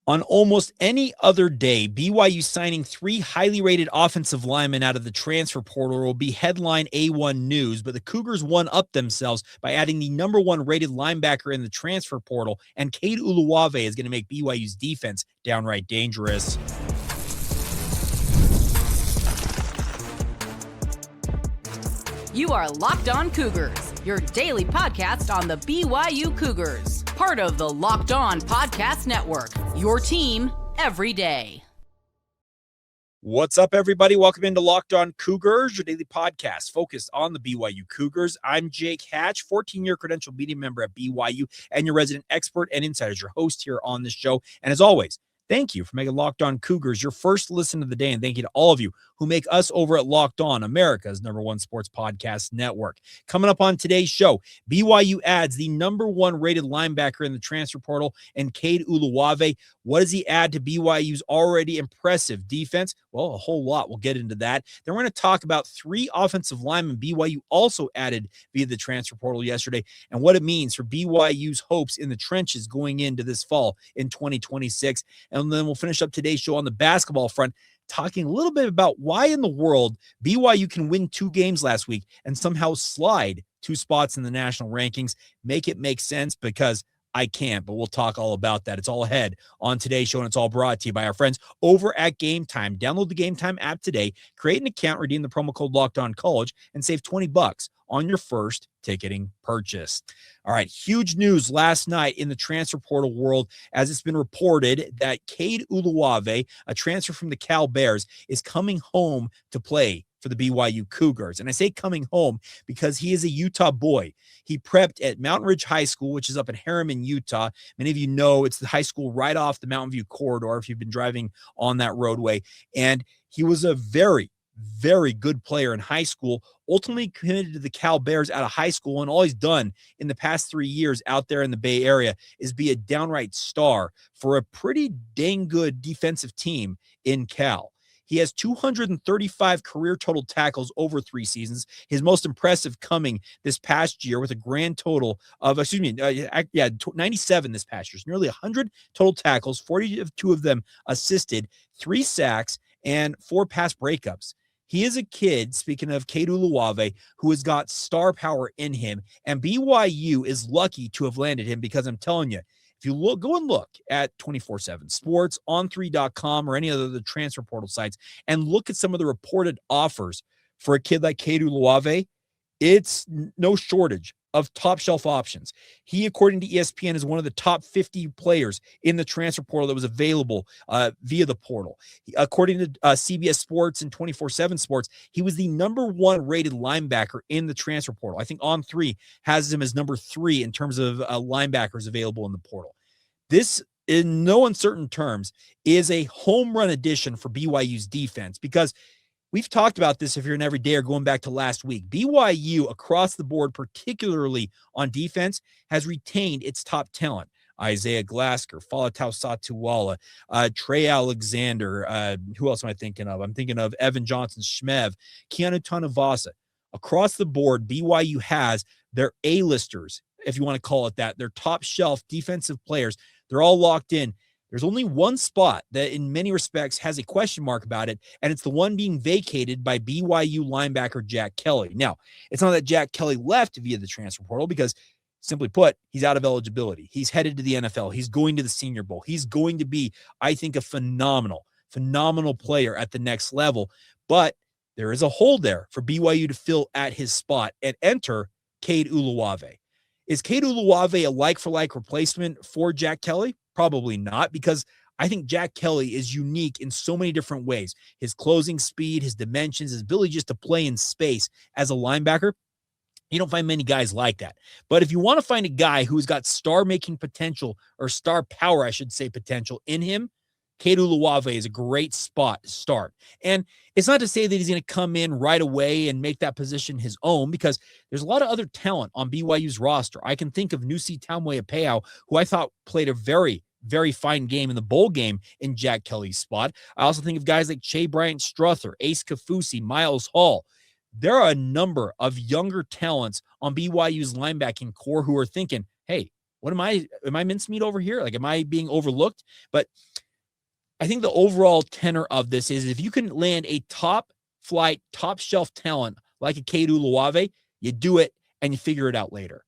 On almost any other day, BYU signing 3 highly rated offensive linemen out of the transfer portal will be headline A1 news, but the Cougars one-up themselves by adding the number 1 rated linebacker in the transfer portal, and Cade Uluave is going to make BYU's defense downright dangerous. You are Locked On Cougars, your daily podcast on the BYU Cougars. Part of the Locked On Podcast Network, your team every day. What's up, everybody? Welcome into Locked On Cougars, your daily podcast focused on the BYU Cougars. I'm Jake Hatch, 14-year credential media member at BYU and your resident expert and insider, your host here on this show. And as always, thank you for making Locked On Cougars your first listen of the day, and thank you to all of you who make us over at Locked On, America's #1 sports podcast network. Coming up on today's show, BYU adds the number 1 rated linebacker in the transfer portal, and Cade Uluave. What does he add to BYU's already impressive defense? Well, a whole lot. We'll get into that. Then we're going to talk about 3 offensive linemen BYU also added via the transfer portal yesterday, and what it means for BYU's hopes in the trenches going into this fall in 2026. And then we'll finish up today's show on the basketball front, talking a little bit about why in the world BYU can win 2 games last week and somehow slide 2 spots in the national rankings. Make it make sense, because I can't, but we'll talk all about that. It's all ahead on today's show, and it's all brought to you by our friends over at Game Time. Download the Game Time app today, create an account, redeem the promo code Locked On College, and save $20 on your first ticketing purchase. All right, huge news last night in the transfer portal world, as it's been reported that Cade Uluave, a transfer from the Cal Bears, is coming home to play for the BYU Cougars. And I say coming home because he is a Utah boy. He prepped at Mountain Ridge High School, which is up in Harriman, Utah. Many of you know it's the high school right off the Mountain View corridor if you've been driving on that roadway. And he was a very good player in high school, ultimately committed to the Cal Bears out of high school, and all he's done in the past 3 years out there in the Bay Area is be a downright star for a pretty dang good defensive team in Cal. He has 235 career total tackles over 3 seasons. His most impressive coming this past year with a grand total of, 97 this past year. So nearly 100 total tackles, 42 of them assisted, 3 sacks, and 4 pass breakups. He is a kid, speaking of Cade Uluave, who has got star power in him, and BYU is lucky to have landed him, because I'm telling you, if you go and look at 24/7 Sports, on3.com, or any other of the transfer portal sites, and look at some of the reported offers for a kid like Cade Uluave, it's no shortage of top shelf options. He, according to ESPN, is one of the top 50 players in the transfer portal that was available via the portal. According to CBS Sports and 24/7 Sports, he was the number 1 rated linebacker in the transfer portal. I think On3 has him as number 3 in terms of linebackers available in the portal. This, in no uncertain terms, is a home run addition for BYU's defense, because we've talked about this if you're an everydayer going back to last week. BYU across the board, particularly on defense, has retained its top talent. Isaiah Glasker, Falatau Satuala, Trey Alexander. Who else am I thinking of? I'm thinking of Evan Johnson, Shmev, Keanu Tanavasa. Across the board, BYU has their A-listers, if you want to call it that, their top shelf defensive players. They're all locked in. There's only one spot that in many respects has a question mark about it, and it's the one being vacated by BYU linebacker Jack Kelly. Now, it's not that Jack Kelly left via the transfer portal, because simply put, he's out of eligibility. He's headed to the NFL. He's going to the Senior Bowl. He's going to be, I think, a phenomenal player at the next level. But there is a hole there for BYU to fill at his spot, and enter Cade Uluave. Is Cade Uluave a like-for-like replacement for Jack Kelly? Probably not, because I think Jack Kelly is unique in so many different ways. His closing speed, his dimensions, his ability just to play in space as a linebacker. You don't find many guys like that. But if you want to find a guy who's got star-making potential, or star power, I should say, potential in him, Cade Uluave is a great spot to start. And it's not to say that he's going to come in right away and make that position his own, because there's a lot of other talent on BYU's roster. I can think of Nusi Tamueapeo, who I thought played a very fine game in the bowl game in Jack Kelly's spot. I also think of guys like Che Bryant Struther, Ace Kafusi, Miles Hall. There are a number of younger talents on BYU's linebacking core who are thinking, hey, what am I mincemeat over here? Like, am I being overlooked? But I think the overall tenor of this is if you can land a top flight, top shelf talent like a Cade Uluave, you do it and you figure it out later.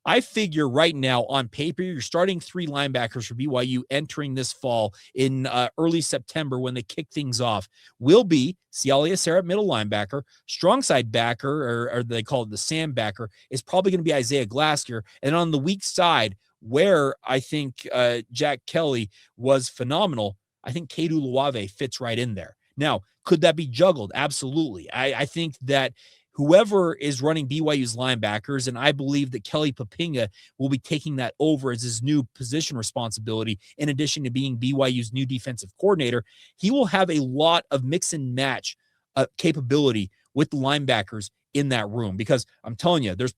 I figure right now on paper, you're starting 3 linebackers for BYU entering this fall in early September when they kick things off will be Siale Esera, middle linebacker, strong side backer, or they call it the Sam backer, is probably going to be Isaiah Glasker. And on the weak side, where I think Jack Kelly was phenomenal, I think Cade Uluave fits right in there. Now, could that be juggled? Absolutely. I think that whoever is running BYU's linebackers, and I believe that Kelly Poppinga will be taking that over as his new position responsibility, in addition to being BYU's new defensive coordinator, he will have a lot of mix and match capability with the linebackers in that room, because I'm telling you, there's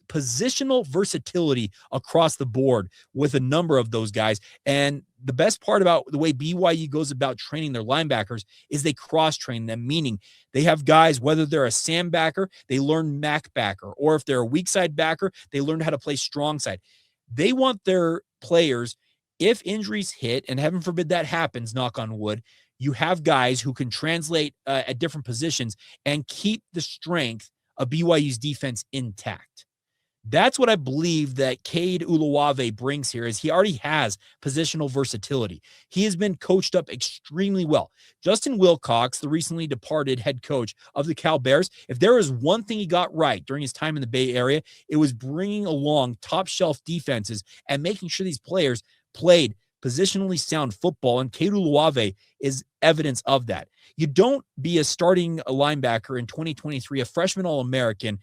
positional versatility across the board with a number of those guys. And the best part about the way BYU goes about training their linebackers is they cross-train them, meaning they have guys, whether they're a Sam backer, they learn Mac backer, or if they're a weak side backer, they learn how to play strong side. They want their players, if injuries hit, and heaven forbid that happens, knock on wood, you have guys who can translate at different positions and keep the strength of BYU's defense intact. That's what I believe that Cade Uluave brings here, is he already has positional versatility. He has been coached up extremely well. Justin Wilcox, the recently departed head coach of the Cal Bears, if there is one thing he got right during his time in the Bay Area, it was bringing along top shelf defenses and making sure these players played positionally sound football, and Cade Uluave is evidence of that. You don't be a starting linebacker in 2023, a freshman All-American,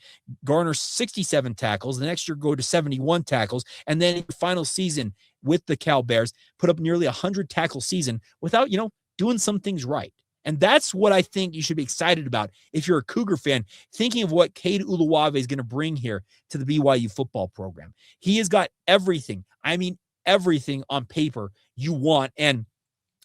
garner 67 tackles, the next year go to 71 tackles, and then in your final season with the Cal Bears, put up nearly 100 tackle season without, doing some things right. And that's what I think you should be excited about if you're a Cougar fan, thinking of what Cade Uluave is going to bring here to the BYU football program. He has got everything. I mean, everything on paper you want. And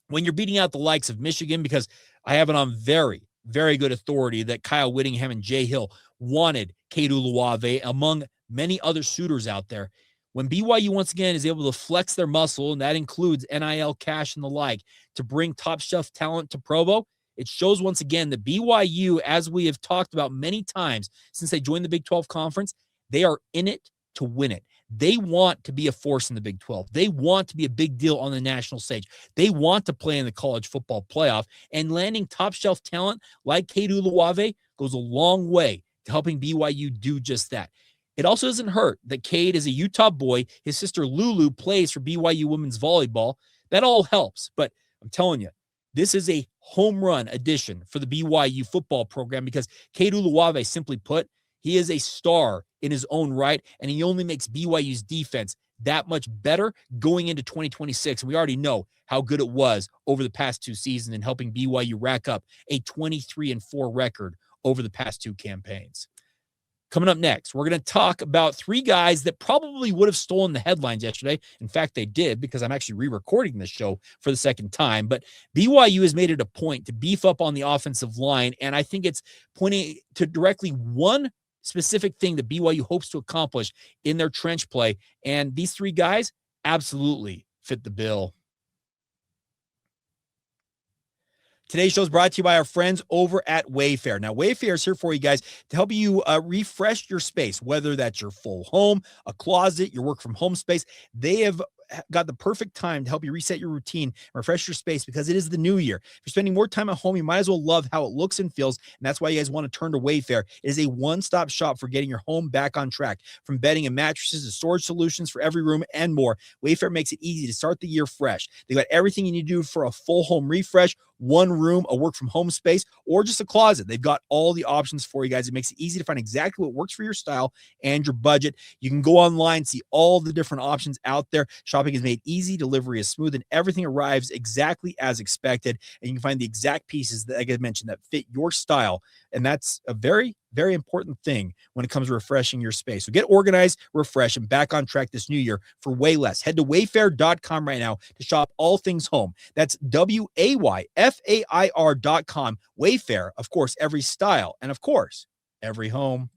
when you're beating out the likes of Michigan, because I have it on very, very good authority that Kyle Whittingham and Jay Hill wanted Cade Uluave among many other suitors out there. When BYU once again is able to flex their muscle, and that includes NIL cash and the like, to bring top shelf talent to Provo, it shows once again that BYU, as we have talked about many times since they joined the Big 12 conference, they are in it to win it. They want to be a force in the Big 12. They want to be a big deal on the national stage. They want to play in the college football playoff, and landing top shelf talent like Cade Uluave goes a long way to helping BYU do just that. It also doesn't hurt that Cade is a Utah boy. His sister Lulu plays for BYU women's volleyball. That all helps, but I'm telling you, this is a home run addition for the BYU football program, because Cade Uluave, simply put, he is a star in his own right, and he only makes BYU's defense that much better going into 2026. And we already know how good it was over the past 2 seasons in helping BYU rack up a 23-4 record over the past 2 campaigns. Coming up next, we're going to talk about 3 guys that probably would have stolen the headlines yesterday. In fact, they did, because I'm actually re-recording this show for the second time. But BYU has made it a point to beef up on the offensive line, and I think it's pointing to directly one specific thing that BYU hopes to accomplish in their trench play. And these 3 guys absolutely fit the bill. Today's show is brought to you by our friends over at Wayfair. Now, Wayfair is here for you guys to help you refresh your space, whether that's your full home, a closet, your work from home space. They have got the perfect time to help you reset your routine, refresh your space, because it is the new year. If you're spending more time at home, you might as well love how it looks and feels, and that's why you guys want to turn to Wayfair. It is a one-stop shop for getting your home back on track. From bedding and mattresses to storage solutions for every room and more, Wayfair makes it easy to start the year fresh. They got everything you need to do for a full home refresh, one room, a work from home space, or just a closet. They've got all the options for you guys. It makes it easy to find exactly what works for your style and your budget. You can go online, see all the different options out there. Shopping is made easy, delivery is smooth, and everything arrives exactly as expected. And you can find the exact pieces that, like I mentioned, that fit your style. And that's a very, very important thing when it comes to refreshing your space. So get organized, refresh, and back on track this new year for way less. Head to wayfair.com right now to shop all things home. That's WAYFAIR.com. Wayfair, of course, every style, and of course, every home.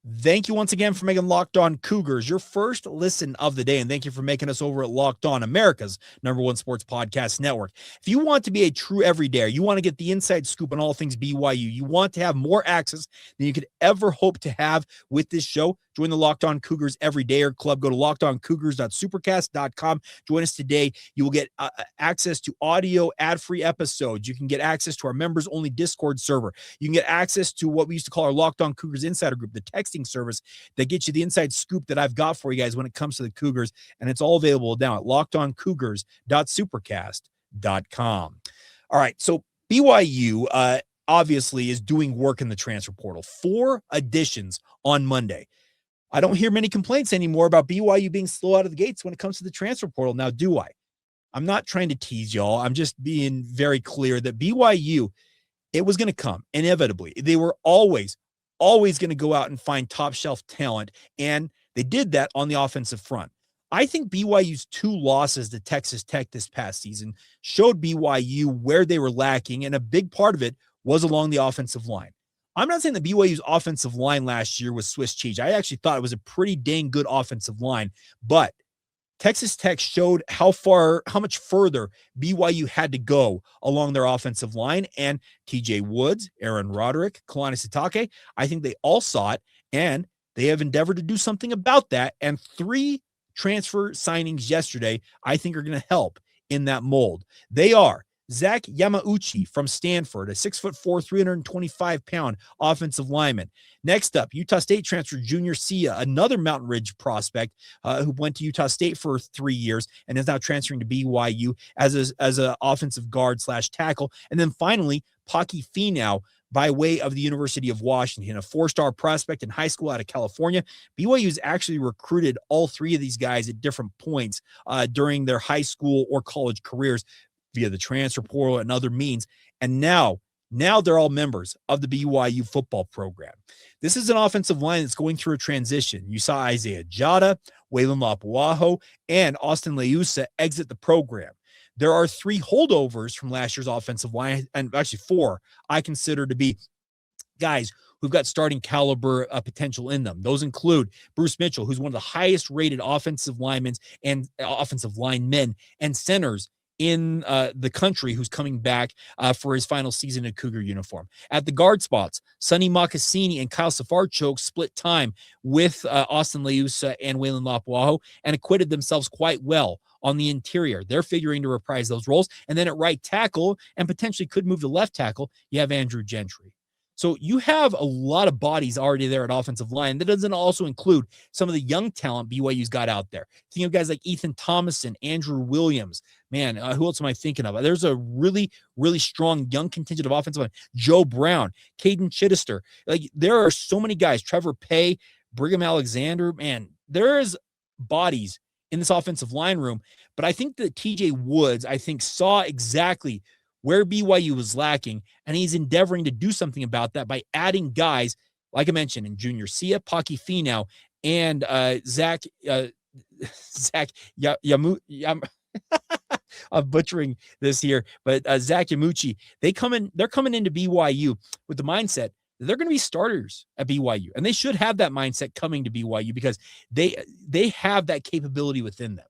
Thank you once again for making Locked On Cougars your first listen of the day. And thank you for making us over at Locked On, America's #1 sports podcast network. If you want to be a true everydayer, you want to get the inside scoop on all things BYU, you want to have more access than you could ever hope to have with this show, join the Locked On Cougars Everydayer Club. Go to lockedoncougars.supercast.com. Join us today. You will get access to audio ad-free episodes. You can get access to our members-only Discord server. You can get access to what we used to call our Locked On Cougars Insider Group, the texting service that gets you the inside scoop that I've got for you guys when it comes to the Cougars. And it's all available now at lockedoncougars.supercast.com. All right, so BYU obviously is doing work in the transfer portal. 4 additions on Monday. I don't hear many complaints anymore about BYU being slow out of the gates when it comes to the transfer portal. Now, do I? I'm not trying to tease y'all. I'm just being very clear that BYU, it was going to come inevitably. They were always going to go out and find top shelf talent. And they did that on the offensive front. I think BYU's 2 losses to Texas Tech this past season showed BYU where they were lacking. And a big part of it was along the offensive line. I'm not saying that BYU's offensive line last year was Swiss cheese. I actually thought it was a pretty dang good offensive line, but Texas Tech showed how much further BYU had to go along their offensive line. And TJ Woods, Aaron Roderick, Kalani Sitake, I think they all saw it, and they have endeavored to do something about that. And 3 transfer signings yesterday, I think, are going to help in that mold. They are Zak Yamauchi from Stanford, a 6'4", 325-pound offensive lineman. Next up, Utah State transfer Junior Seau, another Mountain Ridge prospect who went to Utah State for 3 years and is now transferring to BYU as an offensive guard / tackle. And then finally, Paki Finau by way of the University of Washington, a 4-star prospect in high school out of California. BYU's actually recruited all 3 of these guys at different points during their high school or college careers via the transfer portal and other means. And now they're all members of the BYU football program. This is an offensive line that's going through a transition. You saw Isaiah Jada, Waylon Lapuaho, and Austin Leusa exit the program. There are 3 holdovers from last year's offensive line, and actually 4 I consider to be guys who've got starting caliber potential in them. Those include Bruce Mitchell, who's one of the highest rated offensive linemen and centers in the country, who's coming back for his final season in Cougar uniform. At the guard spots, Sonny Makassini and Kyle Safarchuk split time with Austin Leusa and Waylon Lapuaho and acquitted themselves quite well on the interior. They're figuring to reprise those roles. And then at right tackle, and potentially could move to left tackle, you have Andrew Gentry. So you have a lot of bodies already there at offensive line. That doesn't also include some of the young talent BYU's got out there. Think of guys like Ethan Thomason, Andrew Williams. Man, who else am I thinking of? There's a really, really strong young contingent of offensive line. Joe Brown, Caden Chittister. Like, there are so many guys. Trevor Pay, Brigham Alexander. Man, there's bodies in this offensive line room. But I think that TJ Woods, saw exactly where BYU was lacking, and he's endeavoring to do something about that by adding guys, like I mentioned, in Junior Seau, Paki Finau, and Zak Yamauchi. I'm butchering this here, but Zak Yamauchi. They're coming into BYU with the mindset that they're going to be starters at BYU, and they should have that mindset coming to BYU because they have that capability within them.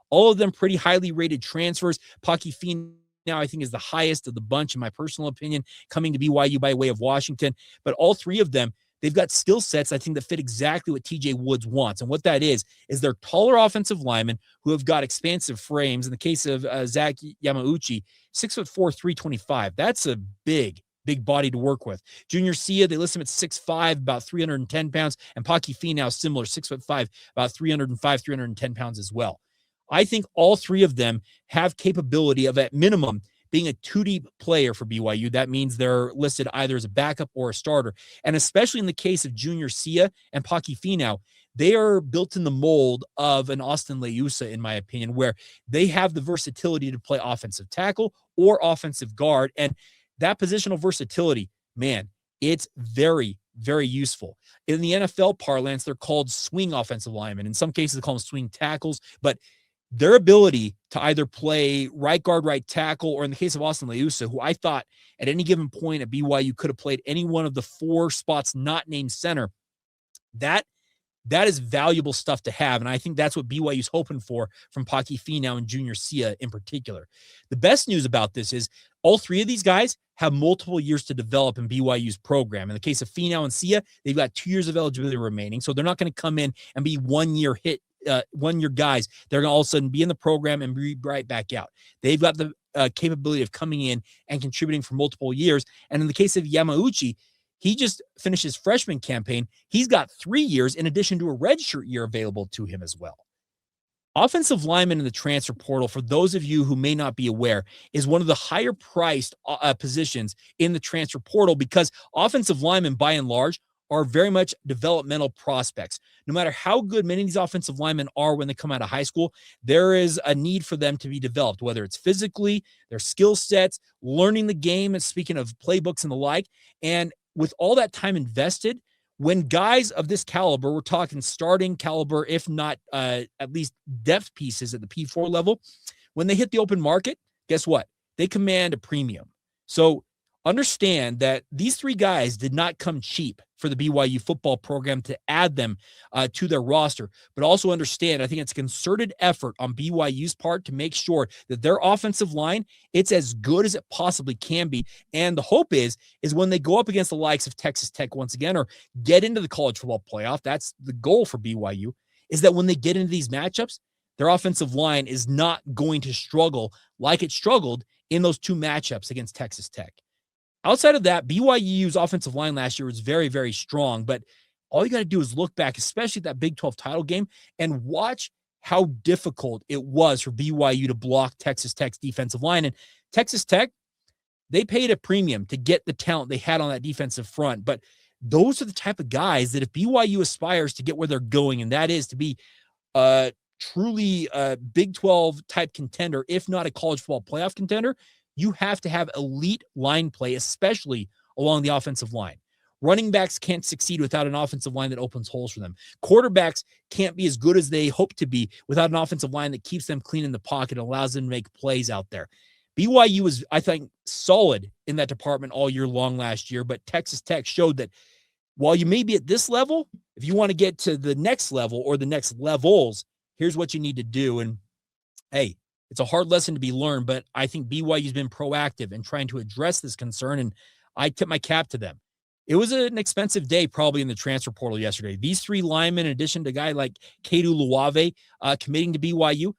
All of them pretty highly rated transfers. Paki Finau now, I think, is the highest of the bunch, in my personal opinion, coming to BYU by way of Washington. But all 3 of them, they've got skill sets, I think, that fit exactly what TJ Woods wants. And what that is they're taller offensive linemen who have got expansive frames. In the case of Zak Yamauchi, 6'4", 325. That's a big body to work with. Junior Seau, they list him at 6'5", about 310 pounds. And Paki Finau, similar, 6'5", about 305, 310 pounds as well. I think all 3 of them have capability of, at minimum, being a 2-deep player for BYU. That means they're listed either as a backup or a starter. And especially in the case of Junior Seau and Paki Finau, they are built in the mold of an Austin Leusa, in my opinion, where they have the versatility to play offensive tackle or offensive guard. And that positional versatility, man, it's very, very useful. In the NFL parlance, they're called swing offensive linemen. In some cases, they call them swing tackles, but their ability to either play right guard, right tackle, or in the case of Austin Leusa, who I thought at any given point at BYU could have played any one of the 4 spots not named center, That is valuable stuff to have, and I think that's what BYU's hoping for from Paki Finau and Junior Siale in particular. The best news about this is all three of these guys have multiple years to develop in BYU's program. In the case of Finau and Siale, they've got 2 years of eligibility remaining, so they're not going to come in and be 1 year guys. They're going to all of a sudden be in the program and be right back out. They've got the capability of coming in and contributing for multiple years. And in the case of Yamauchi, he just finished his freshman campaign. He's got 3 years in addition to a redshirt year available to him as well. Offensive lineman in the transfer portal, for those of you who may not be aware, is one of the higher priced positions in the transfer portal because offensive linemen, by and large, are very much developmental prospects. No matter how good many of these offensive linemen are when they come out of high school, there is a need for them to be developed, whether it's physically, their skill sets, learning the game, and speaking of playbooks and the like. And with all that time invested, when guys of this caliber, we're talking starting caliber, if not at least depth pieces at the P4 level, when they hit the open market, guess what? They command a premium. So understand that these three guys did not come cheap for the BYU football program to add them to their roster, but also understand, I think it's a concerted effort on BYU's part to make sure that their offensive line, it's as good as it possibly can be. And the hope is when they go up against the likes of Texas Tech once again, or get into the college football playoff, that's the goal for BYU, is that when they get into these matchups, their offensive line is not going to struggle like it struggled in those two matchups against Texas Tech. Outside of that, BYU's offensive line last year was very, very strong, but all you got to do is look back, especially at that Big 12 title game, and watch how difficult it was for BYU to block Texas Tech's defensive line. And Texas Tech, they paid a premium to get the talent they had on that defensive front, but those are the type of guys that if BYU aspires to get where they're going, and that is to be truly a Big 12 type contender, if not a college football playoff contender, you have to have elite line play, especially along the offensive line. Running backs can't succeed without an offensive line that opens holes for them. Quarterbacks can't be as good as they hope to be without an offensive line that keeps them clean in the pocket and allows them to make plays out there. BYU was, I think, solid in that department all year long last year, but Texas Tech showed that while you may be at this level, if you want to get to the next level or the next levels, here's what you need to do. And hey, it's a hard lesson to be learned, but I think BYU's been proactive in trying to address this concern, and I tip my cap to them. It was an expensive day probably in the transfer portal yesterday. These three linemen, in addition to a guy like Cade Uluave committing to BYU,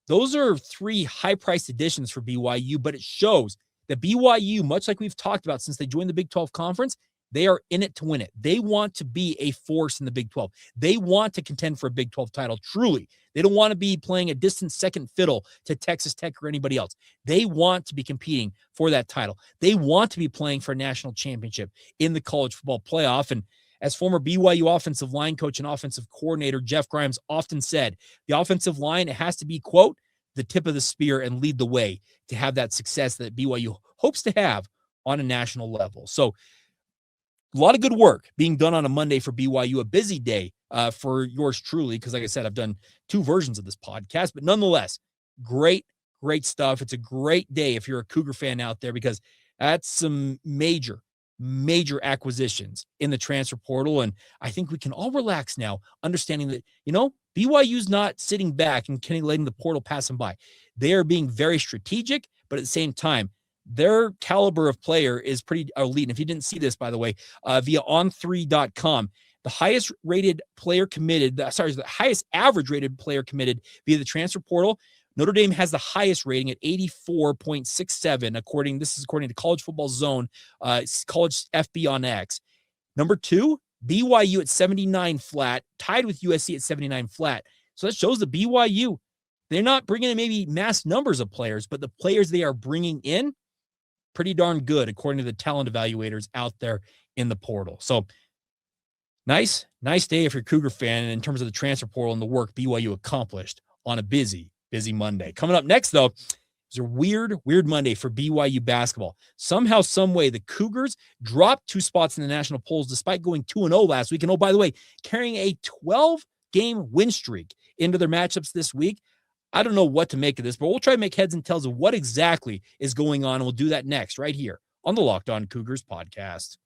those are three high-priced additions for BYU, but it shows that BYU, much like we've talked about since they joined the Big 12 Conference, they are in it to win it. They want to be a force in the Big 12. They want to contend for a Big 12 title, truly. They don't want to be playing a distant second fiddle to Texas Tech or anybody else. They want to be competing for that title. They want to be playing for a national championship in the college football playoff. And as former BYU offensive line coach and offensive coordinator Jeff Grimes often said, the offensive line, it has to be, quote, the tip of the spear and lead the way to have that success that BYU hopes to have on a national level. So a lot of good work being done on a Monday for BYU, a busy day for yours truly, because like I said, I've done 2 versions of this podcast, but nonetheless, great stuff. It's a great day if you're a Cougar fan out there, because that's some major acquisitions in the transfer portal. And I think we can all relax now, understanding that, BYU's not sitting back and letting the portal pass them by. They are being very strategic, but at the same time, their caliber of player is pretty elite. And if you didn't see this, by the way, via on3.com, the highest rated player committed, the highest average rated player committed via the transfer portal, Notre Dame has the highest rating at 84.67, according to College Football Zone, College FB on X. Number 2, BYU at 79 flat, tied with USC at 79 flat. So that shows the BYU, they're not bringing in maybe mass numbers of players, but the players they are bringing in, pretty darn good, according to the talent evaluators out there in the portal. So nice day if you're a Cougar fan in terms of the transfer portal and the work BYU accomplished on a busy Monday. Coming up next, though, is a weird Monday for BYU basketball. Somehow, some way, the Cougars dropped 2 spots in the national polls despite going 2-0 last week. And oh, by the way, carrying a 12-game win streak into their matchups this week. I don't know what to make of this, but we'll try to make heads and tails of what exactly is going on, and we'll do that next right here on the Locked On Cougars podcast.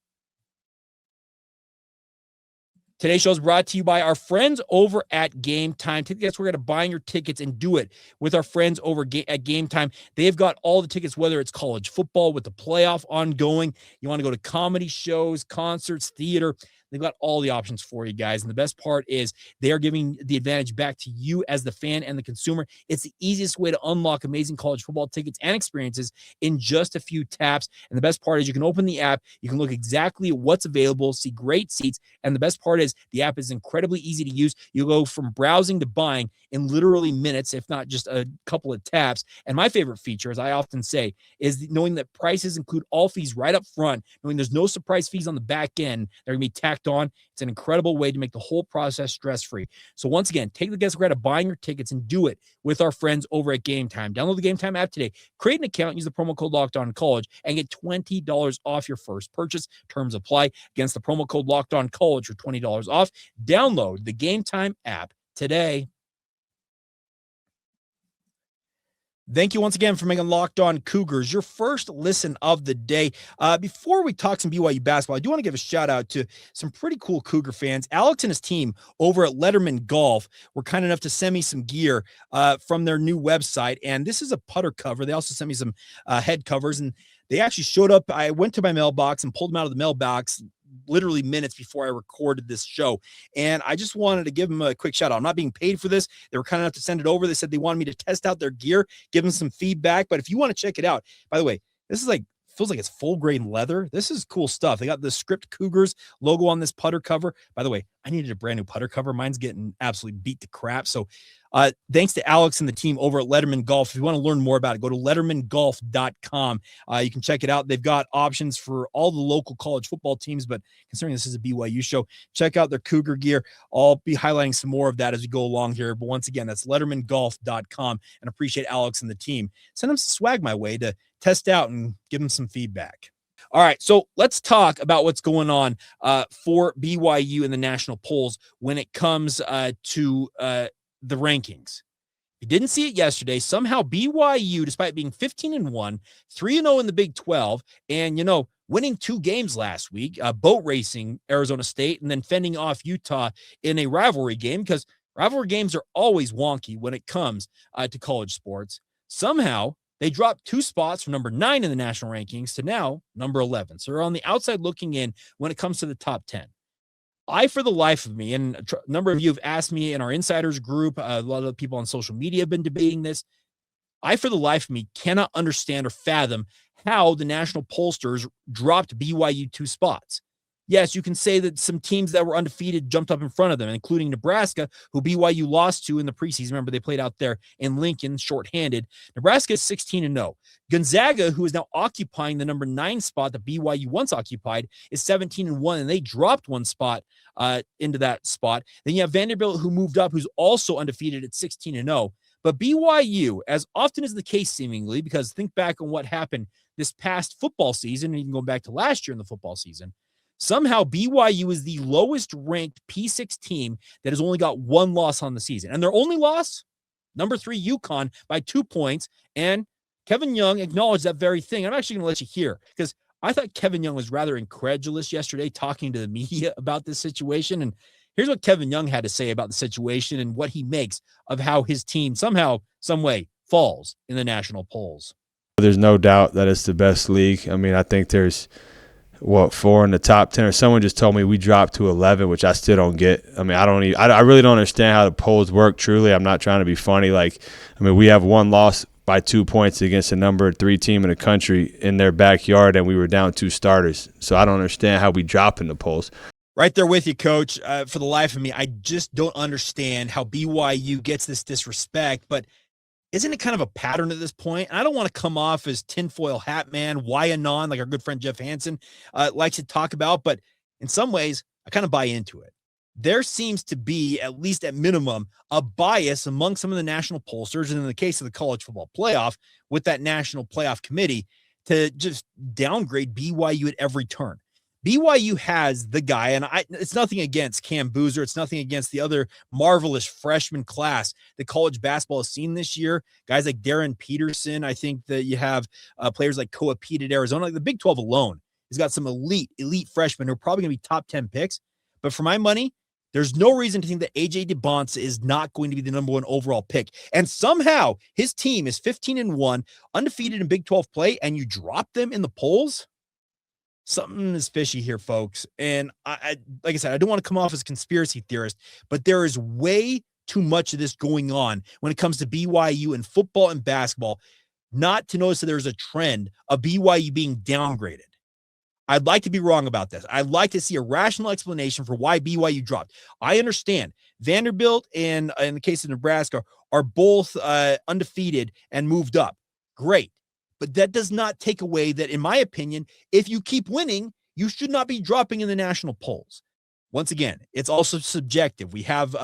Today's show is brought to you by our friends over at Game Time. Tickets, we're going to buy your tickets and do it with our friends over at Game Time. They've got all the tickets, whether it's college football with the playoff ongoing, you want to go to comedy shows, concerts, theater. They've got all the options for you guys. And the best part is they are giving the advantage back to you as the fan and the consumer. It's the easiest way to unlock amazing college football tickets and experiences in just a few taps. And the best part is you can open the app, you can look exactly at what's available, see great seats. And the best part is the app is incredibly easy to use. You go from browsing to buying in literally minutes, if not just a couple of taps. And my favorite feature, as I often say, is knowing that prices include all fees right up front, knowing there's no surprise fees on the back end. They're going to be tacked on. It's an incredible way to make the whole process stress-free. So once again, take the guesswork out of buying your tickets and do it with our friends over at Game Time. Download the Game Time app today, create an account, use the promo code LOCKEDONCollege, and get $20 off your first purchase. Terms apply. Against the promo code LOCKEDONCollege for $20 off. Download the Game Time app today. Thank you once again for making Locked On Cougars your first listen of the day. Before we talk some BYU basketball, I do want to give a shout out to some pretty cool Cougar fans. Alex and his team over at Letterman Golf were kind enough to send me some gear from their new website. And this is a putter cover. They also sent me some head covers, and they actually showed up. I went to my mailbox and pulled them out of the mailbox literally minutes before I recorded this show. And I just wanted to give them a quick shout out. I'm not being paid for this. They were kind enough to send it over. They said they wanted me to test out their gear, give them some feedback. But if you want to check it out, by the way, this is feels like it's full grain leather. This is cool stuff. They got the Script Cougars logo on this putter cover. By the way, I needed a brand new putter cover. Mine's getting absolutely beat to crap. So thanks to Alex and the team over at Letterman Golf. If you want to learn more about it, go to lettermangolf.com. You can check it out. They've got options for all the local college football teams, but considering this is a BYU show, check out their Cougar gear. I'll be highlighting some more of that as we go along here. But once again, that's lettermangolf.com, and appreciate Alex and the team. Send them some swag my way to test out and give them some feedback. All right, so let's talk about what's going on for BYU in the national polls when it comes to the rankings. You didn't see it yesterday. Somehow BYU, despite being 15-1, 3-0 in the Big 12, and, winning 2 games last week, boat racing Arizona State, and then fending off Utah in a rivalry game, because rivalry games are always wonky when it comes to college sports. Somehow, they dropped 2 spots from number 9 in the national rankings to now number 11. So they're on the outside looking in when it comes to the top 10. For the life of me, and a number of you have asked me in our insiders group, a lot of people on social media have been debating this. For the life of me, cannot understand or fathom how the national pollsters dropped BYU 2 spots. Yes, you can say that some teams that were undefeated jumped up in front of them, including Nebraska, who BYU lost to in the preseason. Remember, they played out there in Lincoln, shorthanded. Nebraska is 16-0. Gonzaga, who is now occupying the number 9 spot that BYU once occupied, is 17-1, and they dropped 1 spot into that spot. Then you have Vanderbilt, who moved up, who's also undefeated at 16-0. But BYU, as often is the case seemingly, because think back on what happened this past football season, and even going back to last year in the football season, somehow BYU is the lowest ranked P6 team that has only got 1 loss on the season. And their only loss, number 3 UConn by 2 points. And Kevin Young acknowledged that very thing. I'm actually going to let you hear, because I thought Kevin Young was rather incredulous yesterday talking to the media about this situation. And here's what Kevin Young had to say about the situation and what he makes of how his team somehow, some way, falls in the national polls. There's no doubt that it's the best league. I mean, I think there's 4 in the top 10, or someone just told me we dropped to 11, which I still don't get. I mean, I really don't understand how the polls work. Truly, I'm not trying to be funny. We have 1 loss by 2 points against the number 3 team in the country in their backyard, and we were down 2 starters. So I don't understand how we drop in the polls. Right there with you, Coach. For the life of me, I just don't understand how BYU gets this disrespect, but isn't it kind of a pattern at this point? And I don't want to come off as tinfoil hat man, why-anon, like our good friend Jeff Hansen likes to talk about, but in some ways, I kind of buy into it. There seems to be, at least at minimum, a bias among some of the national pollsters, and in the case of the college football playoff, with that national playoff committee, to just downgrade BYU at every turn. BYU has the guy, and it's nothing against Cam Boozer. It's nothing against the other marvelous freshman class that college basketball has seen this year. Guys like Darren Peterson. I think that you have players like Koa Pete at Arizona. Like the Big 12 alone has got some elite freshmen who are probably going to be top 10 picks. But for my money, There's no reason to think that AJ DeBonsa is not going to be the number 1 overall pick. And somehow his team is 15-1, undefeated in Big 12 play, and you drop them in the polls? Something is fishy here, folks. And I like I said, I don't want to come off as a conspiracy theorist, but there is way too much of this going on when it comes to BYU in football and basketball, not to notice that there's a trend of BYU being downgraded. I'd like to be wrong about this. I'd like to see a rational explanation for why BYU dropped. I understand Vanderbilt and in the case of Nebraska are both undefeated and moved up. Great. But that does not take away that, in my opinion, if you keep winning, you should not be dropping in the national polls. Once again, it's also subjective. We have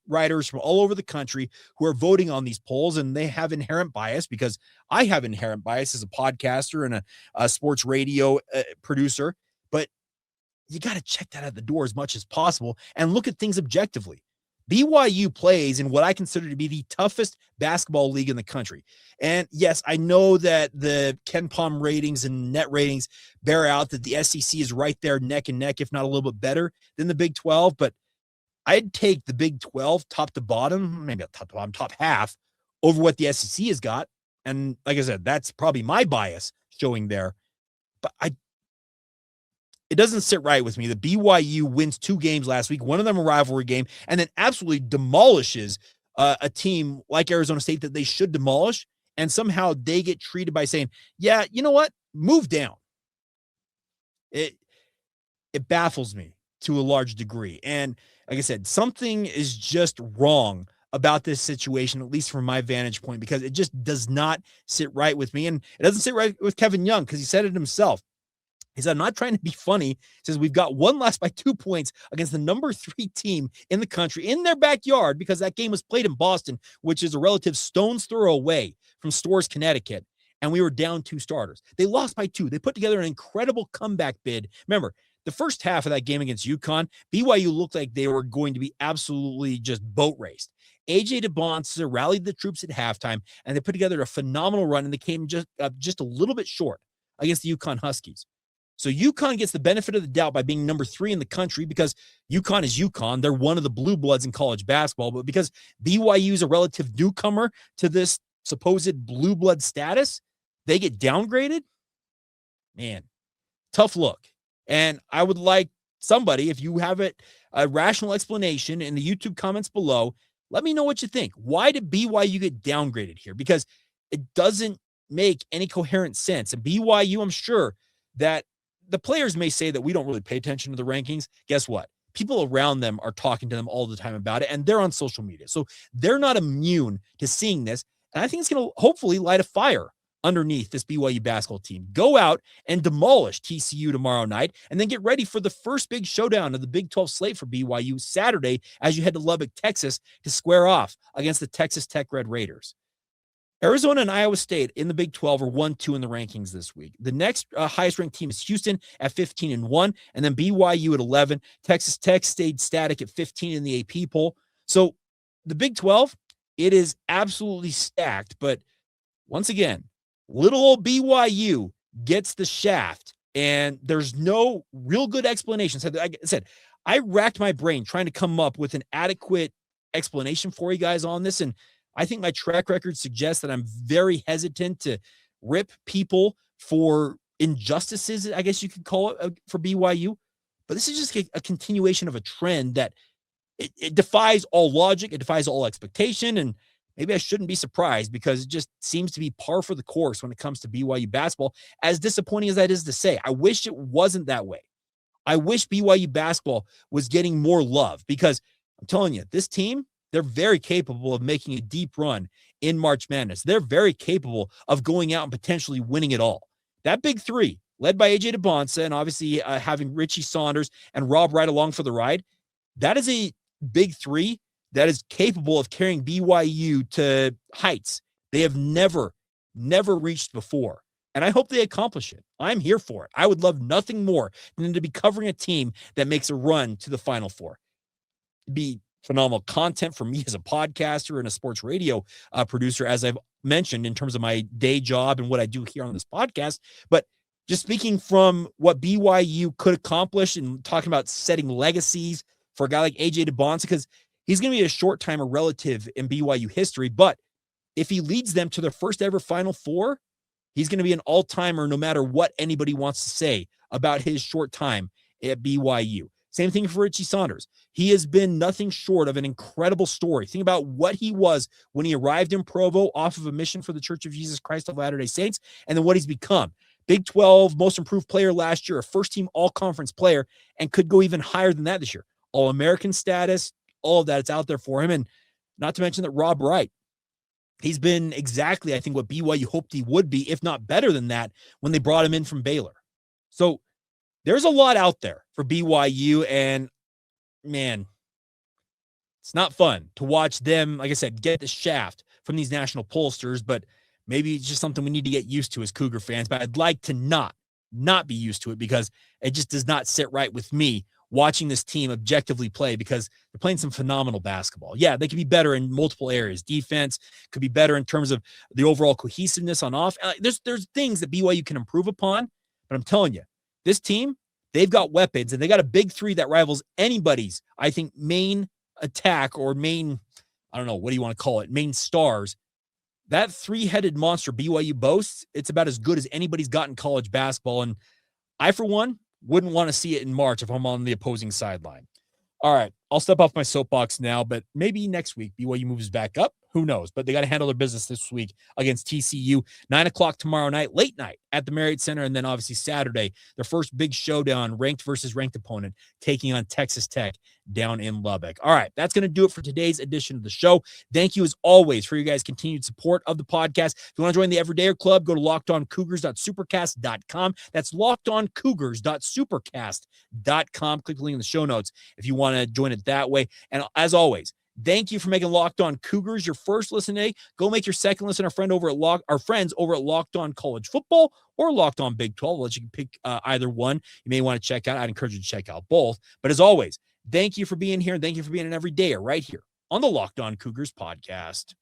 writers from all over the country who are voting on these polls, and they have inherent bias because I have inherent bias as a podcaster and a sports radio producer. But you got to check that at the door as much as possible and look at things objectively. BYU plays in what I consider to be the toughest basketball league in the country. And yes, I know that the KenPom ratings and net ratings bear out that the SEC is right there neck and neck, if not a little bit better than the Big 12. But I'd take the Big 12 top to bottom, maybe top to bottom, top half over what the SEC has got. And like I said, that's probably my bias showing there. But it doesn't sit right with me that BYU wins 2 games last week, one of them a rivalry game, and then absolutely demolishes a team like Arizona State that they should demolish, and somehow they get treated by saying, yeah, you know what? Move down. It baffles me to a large degree. And like I said, something is just wrong about this situation, at least from my vantage point, because it just does not sit right with me. And it doesn't sit right with Kevin Young because he said it himself. He said, I'm not trying to be funny. He says, we've got one loss by 2 points against the number 3 team in the country in their backyard because that game was played in Boston, which is a relative stone's throw away from Storrs, Connecticut. And we were down 2 starters. They lost by 2. They put together an incredible comeback bid. Remember, the first half of that game against UConn, BYU looked like they were going to be absolutely just boat raced. AJ DeBonsa rallied the troops at halftime, and they put together a phenomenal run, and they came just a little bit short against the UConn Huskies. So UConn gets the benefit of the doubt by being number 3 in the country because UConn is UConn. They're one of the blue bloods in college basketball. But because BYU is a relative newcomer to this supposed blue blood status, they get downgraded. Man, tough look. And I would like somebody, if you have a rational explanation in the YouTube comments below, let me know what you think. Why did BYU get downgraded here? Because it doesn't make any coherent sense. And BYU, I'm sure that the players may say that we don't really pay attention to the rankings. Guess what? People around them are talking to them all the time about it, and they're on social media. So they're not immune to seeing this. And I think it's going to hopefully light a fire underneath this BYU basketball team. Go out and demolish TCU tomorrow night, and then get ready for the first big showdown of the Big 12 slate for BYU Saturday as you head to Lubbock, Texas to square off against the Texas Tech Red Raiders. Arizona and Iowa State in the Big 12 are 1-2 in the rankings this week. The next highest ranked team is Houston at 15-1, and then BYU at 11. Texas Tech stayed static at 15 in the AP poll. So the Big 12, it is absolutely stacked. But once again, little old BYU gets the shaft, and there's no real good explanation. So like I said, I racked my brain trying to come up with an adequate explanation for you guys on this, and I think my track record suggests that I'm very hesitant to rip people for injustices, I guess you could call it, for BYU. But this is just a continuation of a trend that it defies all logic. It defies all expectation. And maybe I shouldn't be surprised because it just seems to be par for the course when it comes to BYU basketball, as disappointing as that is to say. I wish it wasn't that way. I wish BYU basketball was getting more love because I'm telling you, this team, they're very capable of making a deep run in March Madness. They're very capable of going out and potentially winning it all. That Big 3, led by AJ DeBonsa and obviously having Richie Saunders and Rob Wright along for the ride, that is a Big 3 that is capable of carrying BYU to heights they have never reached before. And I hope they accomplish it. I'm here for it. I would love nothing more than to be covering a team that makes a run to the Final Four. It'd be phenomenal content for me as a podcaster and a sports radio producer, as I've mentioned, in terms of my day job and what I do here on this podcast. But just speaking from what BYU could accomplish and talking about setting legacies for a guy like AJ DeBonsa, because he's going to be a short-timer relative in BYU history, but if he leads them to their first ever Final Four, he's going to be an all-timer no matter what anybody wants to say about his short time at BYU. Same thing for Richie Saunders. He has been nothing short of an incredible story. Think about what he was when he arrived in Provo off of a mission for the Church of Jesus Christ of Latter-day Saints, and then what he's become. Big 12, most improved player last year, a first-team all-conference player, and could go even higher than that this year. All-American status, all of that, it's out there for him. And not to mention that Rob Wright, he's been exactly, I think, what BYU hoped he would be, if not better than that, when they brought him in from Baylor. So there's a lot out there for BYU, and man, it's not fun to watch them, like I said, get the shaft from these national pollsters, but maybe it's just something we need to get used to as Cougar fans. But I'd like to not be used to it, because it just does not sit right with me watching this team objectively play, because they're playing some phenomenal basketball. Yeah, they could be better in multiple areas. Defense could be better in terms of the overall cohesiveness on off. There's things that BYU can improve upon, but I'm telling you, this team, they've got weapons, and they got a big three that rivals anybody's, I think, main attack or main, I don't know, what do you want to call it, main stars. That three-headed monster BYU boasts, it's about as good as anybody's got in college basketball, and I, for one, wouldn't want to see it in March if I'm on the opposing sideline. All right, I'll step off my soapbox now, but maybe next week BYU moves back up. Who knows? But they got to handle their business this week against TCU. 9 o'clock tomorrow night, late night at the Marriott Center, and then obviously Saturday, their first big showdown, ranked versus ranked opponent, taking on Texas Tech down in Lubbock. All right, that's going to do it for today's edition of the show. Thank you, as always, for your guys' continued support of the podcast. If you want to join the Everydayer Club, go to lockedoncougars.supercast.com. That's lockedoncougars.supercast.com. Click the link in the show notes if you want to join it that way. And as always, thank you for making Locked On Cougars your first listen today. Go make your second listen our friends over at Locked On College Football or Locked On Big 12. I'll let you pick either one you may want to check out. I'd encourage you to check out both. But as always, thank you for being here, and thank you for being an everydayer right here on the Locked On Cougars podcast.